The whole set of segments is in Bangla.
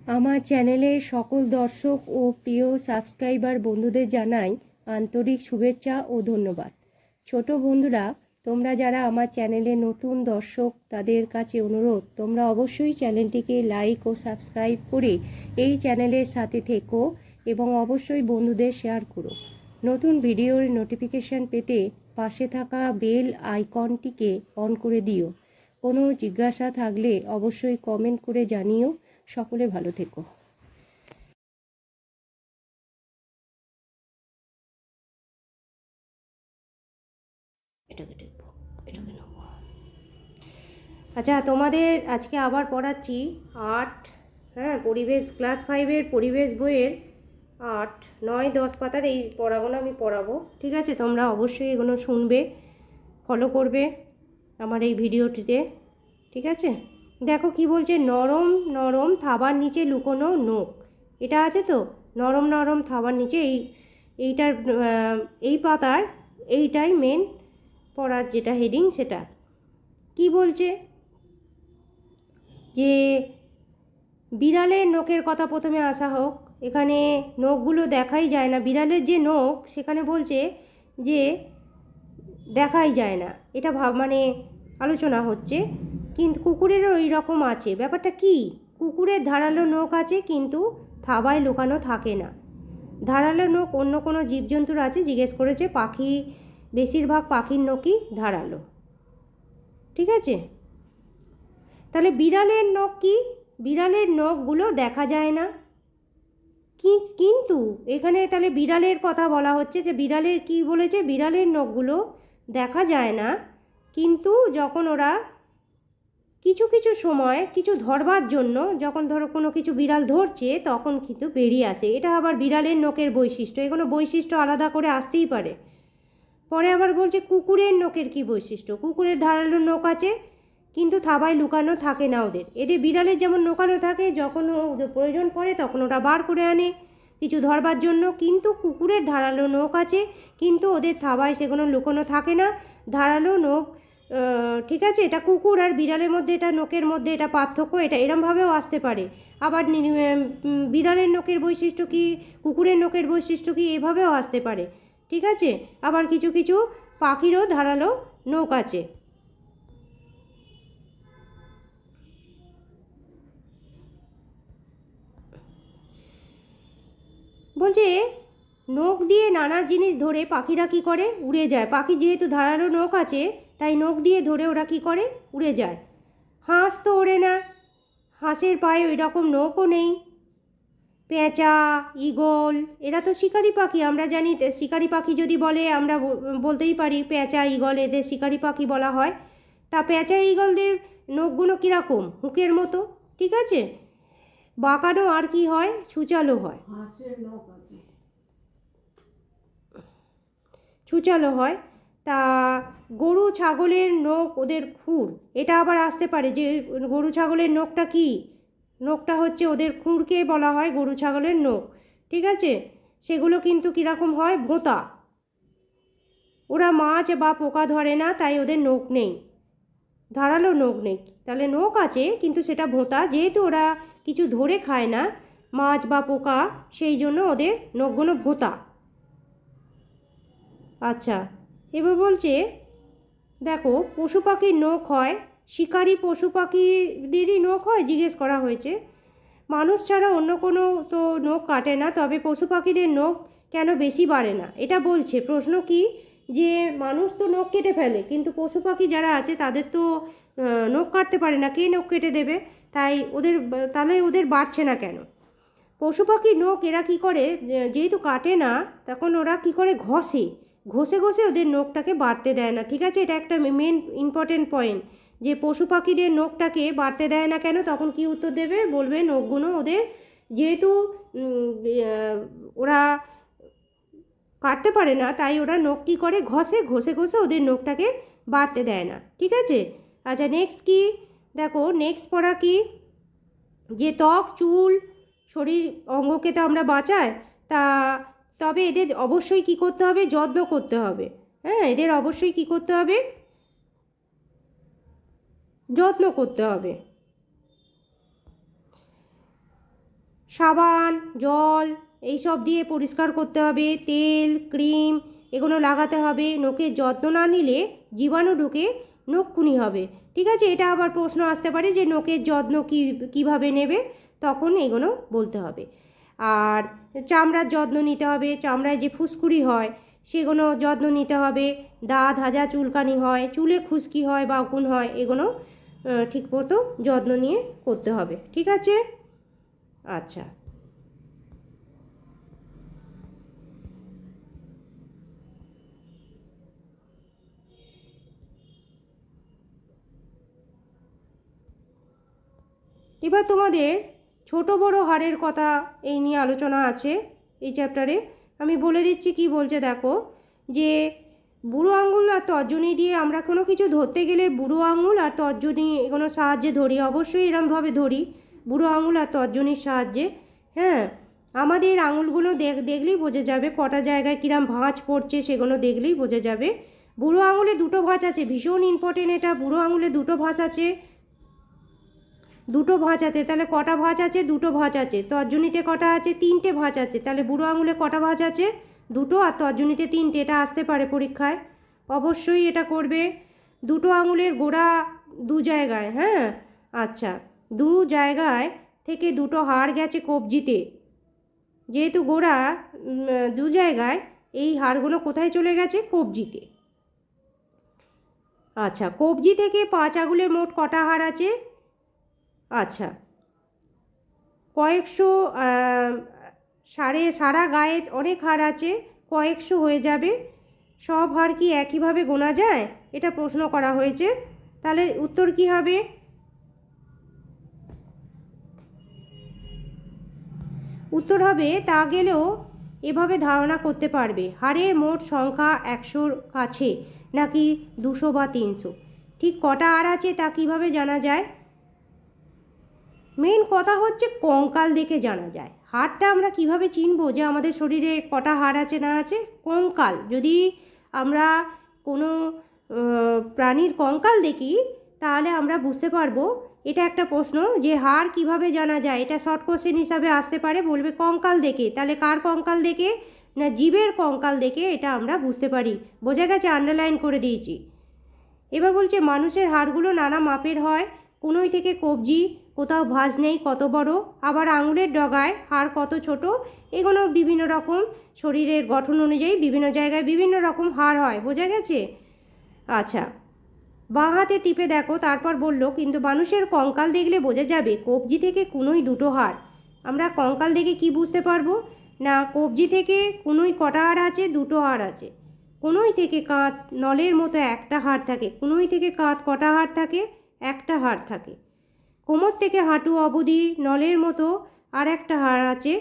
আমার চ্যানেলের সকল দর্শক ও প্রিয় সাবস্ক্রাইবার বন্ধুদের জানাই আন্তরিক শুভেচ্ছা ও ধন্যবাদ। ছোট বন্ধুরা, তোমরা যারা আমার চ্যানেলে নতুন দর্শক, তাদের কাছে অনুরোধ, তোমরা অবশ্যই চ্যানেলটিকে লাইক ও সাবস্ক্রাইব করে এই চ্যানেলের সাথে থেকো এবং অবশ্যই বন্ধুদের শেয়ার করো। নতুন ভিডিওর নোটিফিকেশান পেতে পাশে থাকা বেল আইকনটিকে অন করে দিও। কোনো জিজ্ঞাসা থাকলে অবশ্যই কমেন্ট করে জানিও। সকলে ভালো থেকো। এটাকে দেখবো, এটাকে নেব। আচ্ছা, তোমাদের আজকে আবার পড়াচ্ছি আর্ট, পরিবেশ, ক্লাস 5-এর পরিবেশ বইয়ের 8, 9, 10 পাতার এই পড়াগুলো আমি পড়াবো। ঠিক আছে, তোমরা অবশ্যই এগুলো শুনবে, ফলো করবে আমার এই ভিডিওটিতে। ঠিক আছে, দেখো কি বলছে, নরম নরম থাবার নিচে লুকোনো নোক। এটা আছে তো, নরম নরম থাবার নিচে, এইটার এই পাতার এইটাই মেন পড়ার যেটা হেডিং, সেটা কি বলছে যে বিড়ালের নোকের কথা প্রথমে আসা হোক। এখানে নোকগুলো দেখাই যায় না, বিড়ালের যে নোক সেখানে বলছে যে দেখাই যায় না, এটা মানে আলোচনা হচ্ছে। কিন্তু কুকুরেরও ওই রকম আছে, ব্যাপারটা কি? কুকুরের ধারালো নোক আছে কিন্তু থাবায় লুকানো থাকে না। ধারালো নোক অন্য কোনো জীবজন্তুর আছে জিজ্ঞেস করেছে। পাখি, বেশিরভাগ পাখির নোকই ধারালো। ঠিক আছে, তাহলে বিড়ালের নখ কি? বিড়ালের নখগুলো দেখা যায় না, কিন্তু এখানে তাহলে বিড়ালের কথা বলা হচ্ছে যে বিড়ালের কি বলেছে, বিড়ালের নখগুলো দেখা যায় না, কিন্তু যখন ওরা কিছু কিছু সময় কিছু ধরবার জন্য, যখন ধরো কোনো কিছু বিড়াল ধরছে, তখন কিন্তু বেরিয়ে আসে। এটা আবার বিড়ালের নখের বৈশিষ্ট্য, এগুলো বৈশিষ্ট্য আলাদা করে আসতেই পারে। পরে আবার বলছে কুকুরের নখের কি বৈশিষ্ট্য। কুকুরের ধারালো নখ আছে কিন্তু থাবায় লুকানো থাকে না ওদের। এদের বিড়ালের যেমন লুকানো থাকে, যখন ওদের প্রয়োজন পড়ে তখন ওটা বার করে আনে কিছু ধরবার জন্য, কিন্তু কুকুরের ধারালো নখ আছে কিন্তু ওদের থাবায় সেগুলো লুকানো থাকে না। ধারালো নখ, ঠিক আছে, এটা কুকুর আর বিড়ালের মধ্যে, এটা নখের মধ্যে এটা পার্থক্য, এটা এরমভাবেও আসতে পারে। আবার বিড়ালের নখের বৈশিষ্ট্য কি, কুকুরের নখের বৈশিষ্ট্য কি, এভাবেও আসতে পারে। ঠিক আছে, আবার কিছু কিছু পাখিরও ধারালো নখ আছে। বলছে নখ দিয়ে নানা জিনিস ধরে পাখিরা কি করে, উড়ে যায়। পাখি যেহেতু ধারালো নখ আছে, তাই নখ দিয়ে ধরে ওরা কি করে, উড়ে যায়। হাঁস তো ওড়ে না, হাঁসের পায়ে ওই রকম নখও নেই। পেঁচা, ঈগল, এরা তো শিকারি পাখি, আমরা জানি। শিকারি পাখি যদি বলে, আমরা বলতেই পারি পেঁচা, ঈগল এদের শিকারি পাখি বলা হয়। তা পেঁচা, ঈগলদের নখগুলো কীরকম, হুকের মতো। ঠিক আছে, বাঁকানো আর কি হয়, ছুচালো হয়। হাঁসের নখ আছে, ছুচালো হয়। তা গরু ছাগলের নখ ওদের খুর, এটা আবার আসতে পারে যে গরু ছাগলের নখটা কি, নখটা হচ্ছে ওদের খুরকে বলা হয় গরু ছাগলের নখ। ঠিক আছে, সেগুলো কিন্তু কীরকম হয়, ভোঁতা। ওরা মাছ বা পোকা ধরে না, তাই ওদের নখ নেই, ধারালো নখ নেই। তাহলে নখ আছে কিন্তু সেটা ভোঁতা, যেহেতু ওরা কিছু ধরে খায় না, মাছ বা পোকা, সেই জন্য ওদের নখগুলো ভোঁতা। আচ্ছা, এবার বলছে দেখো পশু পাখির নখ হয়, শিকারি পশু পাখিদেরই নখ হয় জিজ্ঞেস করা হয়েছে। মানুষ ছাড়া অন্য কোনো তো নখ কাটে না, তবে পশু পাখিদের নখ কেন বেশি বাড়ে না, এটা বলছে। প্রশ্ন কি, যে মানুষ তো নখ কেটে ফেলে, কিন্তু পশু পাখি যারা আছে তাদের তো নখ কাটতে পারে না, কে নখ কেটে দেবে, তাই ওদের, তাহলে ওদের বাড়ছে না কেন? পশু পাখির নখ এরা কী করে, যেহেতু কাটে না, তখন ওরা কী করে, ঘষে ঘষে ঘষে ওদের নখটাকে বাড়তে দেয় না। ঠিক আছে, এটা একটা মেন ইম্পর্টেন্ট পয়েন্ট, যে পশু পাখিদের নখটাকে বাড়তে দেয় না কেন, তখন কি উত্তর দেবে, বলবে নখগুলো ওদের যেহেতু ওরা কাটতে পারে না, তাই ওরা নখ কী করে, ঘষে ঘষে ঘষে ওদের নখটাকে বাড়তে দেয় না। ঠিক আছে, আচ্ছা নেক্সট কি, দেখো নেক্সট পড়া কি, যে ত্বক, চুল, শরীর অঙ্গকে তো আমরা বাঁচাই, তা তবে এদের অবশ্যই কি করতে হবে, যত্ন করতে হবে। এদের অবশ্যই কি করতে হবে, যত্ন করতে হবে। সাবান, জল এইসব দিয়ে পরিষ্কার করতে হবে, তেল, ক্রিম এগুলো লাগাতে হবে। নখের যত্ন না নিলে জীবাণু ঢুকে নখকুনি হবে। ঠিক আছে, এটা আবার প্রশ্ন আসতে পারে যে নখের যত্ন কীভাবে নেবে, তখন এগুলো বলতে হবে। আর চামড়ার যত্ন নিতে হবে, চামড়ায় যে ফুসকুড়ি হয় সেগুলো যত্ন নিতে হবে। দাঁত হাজা চুলকানি হয়, চুলে খুশকি হয় বা উকুন হয়, এগুলো ঠিক মতো যত্ন নিয়ে করতে হবে। ঠিক আছে, আচ্ছা। এবার তোমাদের ছোট বড় হাড়ের কথা এই নিয়ে আলোচনা আছে এই চ্যাপ্টারে। আমি বলে দিচ্ছি কি বলছে দেখো, যে বুড়ো আঙুল আর তর্জনী দিয়ে আমরা কোনো কিছু ধরতে গেলে বুড়ো আঙুল আর তর্জনী এগুলো সাহায্যে ধরি, অবশ্যই এরমভাবে ধরি বুড়ো আঙুল আর তর্জনীর সাহায্যে। হ্যাঁ, আমাদের আঙুলগুলো দেখলেই বোঝা যাবে কটা জায়গায় কিরম ভাঁজ পড়ছে, সেগুলো দেখলেই বোঝা যাবে। বুড়ো আঙুলে দুটো ভাঁজ আছে, ভীষণ ইম্পর্টেন্ট এটা। বুড়ো আঙুলে দুটো ভাঁজ আছে, দুটো ভাঁজ আছে, তাহলে কটা ভাঁজ আছে? দুটো ভাঁজ আছে। তর্জনীতে কটা আছে? তিনটে ভাঁজ আছে। তাহলে বুড়ো আঙুলে কটা ভাঁজ আছে? দুটো, আর তর্জনীতে তিনটে। এটা আসতে পারে পরীক্ষায়, অবশ্যই এটা করবে। দুটো আঙুলের গোড়া দু জায়গায়, হ্যাঁ আচ্ছা, দু জায়গায় থেকে দুটো হাড় গেছে কবজিতে। যেহেতু গোড়া দু জায়গায়, এই হাড়গুলো কোথায় চলে গেছে? কবজিতে। আচ্ছা, কবজি থেকে 5 আঙুলে মোট কটা হাড় আছে? আচ্ছা, কয়েকশো, সারা গায়ে অনেক হাড় আছে, কয়েকশো হয়ে যাবে। সব হাড় কি একইভাবে গোনা যায়? এটা প্রশ্ন করা হয়েছে। তাহলে উত্তর কি হবে? উত্তর হবে, তা গেলেও এভাবে ধারণা করতে পারবে হাড়ের মোট সংখ্যা 100-র কাছে নাকি 200 বা 300। ঠিক কটা হাড় আছে তা কীভাবে জানা যায়? মেন কথা হচ্ছে কঙ্কাল দেখে জানা যায়। হাড়টা আমরা কিভাবে চিনবো যে আমাদের শরীরে কটা হাড় আছে না আছে? কঙ্কাল, যদি আমরা কোনো প্রাণীর কঙ্কাল দেখি তাহলে আমরা বুঝতে পারবো। এটা একটা প্রশ্ন যে হাড় কিভাবে জানা যায়, এটা শর্ট কোশ্চেন হিসাবে আসতে পারে, বলবে কঙ্কাল দেখে। তাহলে কার কঙ্কাল দেখে? না, জীবের কঙ্কাল দেখে এটা আমরা বুঝতে পারি। বোঝা গেছে? আন্ডারলাইন করে দিয়েছি। এবার বলছে মানুষের হাড়গুলো নানা মাপের হয়, কনুই থেকে কবজি, কোথাও ভাঁজ নেই কত বড়, আবার আঙুলের ডগায় হাড় কত ছোট, এগুলো বিভিন্ন রকম শরীরের গঠন অনুযায়ী বিভিন্ন জায়গায় বিভিন্ন রকম হাড় হয়। বোঝা গেছে? আচ্ছা, বাঁ হাতে টিপে দেখো, তারপর বললো কিন্তু মানুষের কঙ্কাল দেখলে বোঝা যাবে কবজি থেকে কনুই দুটো হাড়। আমরা কঙ্কাল দেখে কি বুঝতে পারবো? না, কবজি থেকে কনুই কটা হাড় আছে? দুটো হাড় আছে। কনুই থেকে কাঁধ নলের মতো একটা হাড় থাকে। কনুই থেকে কাঁধ কটা হাড় থাকে? একটা হাড় থাকে। কোমর থেকে হাঁটু অবধি নলের মতো আর একটা হাড় আছে।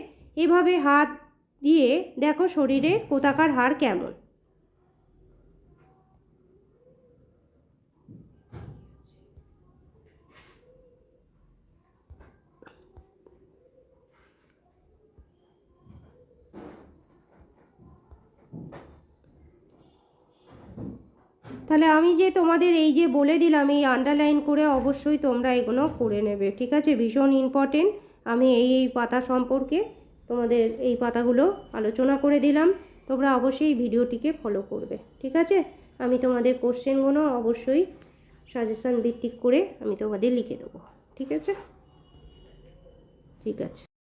এভাবে হাত দিয়ে দেখো শরীরে কোথাকার হাড় কেমন। তাহলে আমি যে তোমাদের এই যে বলে দিলাম, এই আন্ডারলাইন করে অবশ্যই তোমরা এগুলো করে নেবে। ঠিক আছে, ভীষণ ইম্পর্টেন্ট। আমি এই পাতা সম্পর্কে তোমাদের এই পাতাগুলো আলোচনা করে দিলাম, তোমরা অবশ্যই ভিডিওটিকে ফলো করবে। ঠিক আছে, আমি তোমাদের কোশ্চেনগুলো অবশ্যই সাজেশন ভিত্তিক করে আমি তোমাদের লিখে দেবো। ঠিক আছে, ঠিক আছে।